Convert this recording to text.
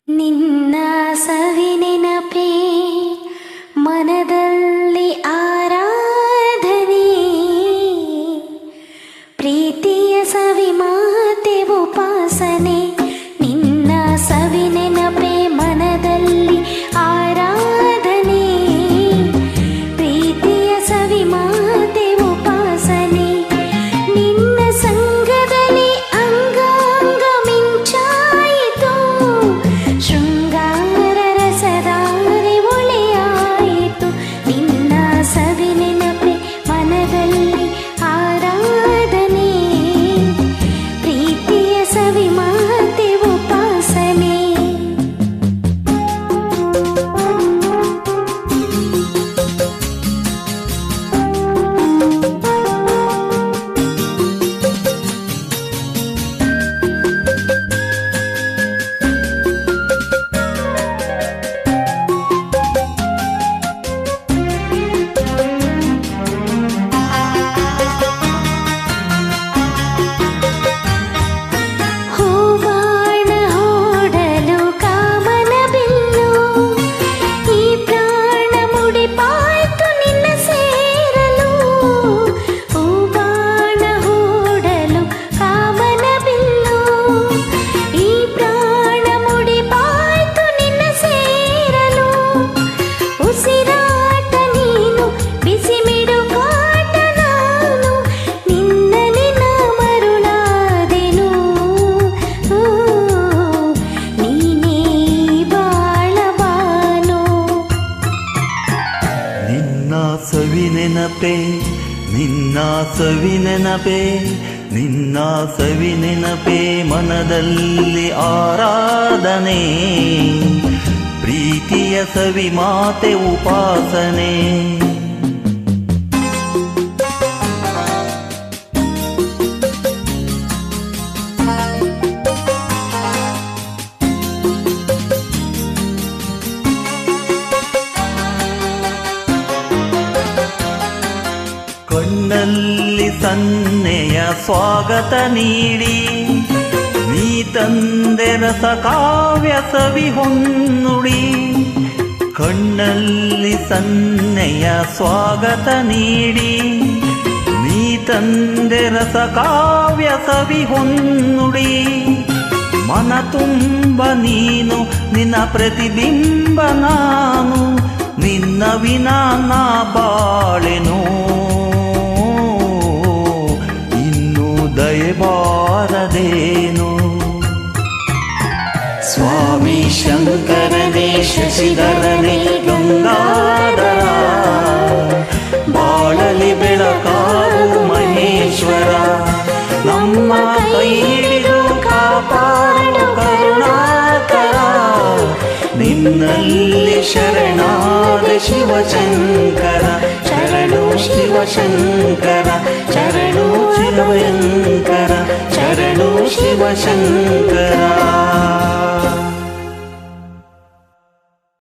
ನಿನ್ನ ಸವಿನೆನಪೇ ಮನದಲ್ಲಿ ಆರಾಧನೆ, ಪ್ರೀತಿಯ ಸವಿ ಮಾತೆ ಉಪಾಸನೆ. ನಿನ್ನ ಸವಿನೆನಪೇ ಮನದಲ್ಲಿ ಆರಾಧನೆ, ಪ್ರೀತಿಯ ಸವಿ ಮಾತೆ ಉಪಾಸನೆ. ನಿನ್ನ ಸಂಗದಲ್ಲಿ ಅಂಗಾಂಗ ಮಿಂಚಾಯಿತು, ಶೃಂಗಾರ ರಸಧಾರೆ ಒಳೆಯಾಯಿತು. ನಿನ್ನ ಸವಿನೆನಪೇ ಮನದಲ್ಲಿ ಆರಾಧನೆ, ಪ್ರೀತಿಯ ಸವಿ ಮಾತೆ ಉಪಾಸನೆ. ಹೂವಾಣ ಹೂಡಲು ಕಾಮನ ಬಿಲ್ಲು, ಈ ಪ್ರಾಣ ಮುಡಿಪಾಯ್ತು ನಿನ್ನ ಸೇರಲು. ಹೂವಾಣ ಹೂಡಲು ಕಾಮನ ಬಿಲ್ಲು, ಈ ಪ್ರಾಣ ಮುಡಿಪಾಯ್ತು ನಿನ್ನ ಸೇರಲು. ಉಸಿರಾಟ ನೀನು, ಬಿಸಿ ಮಿಡುಗಾಟ ನಾನು, ನಿನ್ನಲಿ ನಾ ಮರುಳಾದೆನು. ನೀನೇ ಬಾಳಬಾನು. ನಿನ್ನ ಸವಿನೆನಪೇ, ನಿನ್ನ ಸವಿನೆನಪೇ, ನಿನ್ನ ಸವಿನೆನಪೇ ಮನದಲ್ಲಿ ಆರಾಧನೆ, ಪ್ರೀತಿಯ ಸವಿ ಮಾತೆ ಉಪಾಸನೆ. ಕಣ್ಣಲ್ಲಿ ಸನ್ನೆಯ ಸ್ವಾಗತ ನೀಡಿ, ನೀ ತಂದೆ ರಸ ಕಾವ್ಯ ಸವಿ ಹೊನ್ನುಡಿ. ಕಣ್ಣಲ್ಲಿ ಸನ್ನೆಯ ಸ್ವಾಗತ ನೀಡಿ, ನೀ ತಂದೆ ರಸ ಕಾವ್ಯ ಸವಿ ಹೊನ್ನುಡಿ. ಮನ ತುಂಬ ನೀನು, ನಿನ್ನ ಪ್ರತಿಬಿಂಬ ನಾನು, ನಿನ್ನ ವಿನಾ ನಾ ಬಾಳೆನು. ಇನ್ನು ದಯೆ ಬಾರದೇನು. ಸ್ವಾಮಿ ಶಂಕರನೇ ಶಶಿಧರನೇ ಗಂಗಾಧರ, ಬಾಳಲಿ ಬೆಳಕಾಗು ಮಹೇಶ್ವರ. ನಮ್ಮ ಕೈ ಹಿಡಿದು ಕಾಪಾಡು ಕರುಣಾಕರ, ನಿನ್ನಲ್ಲಿ ಶರಣಾದ ಶಿವಶಂಕರ. ಶರಣು ಶಿವಶಂಕರ, ಶರಣು ಶಿವಶಂಕರ, ಶರಣು ಶಿವಶಂಕರ.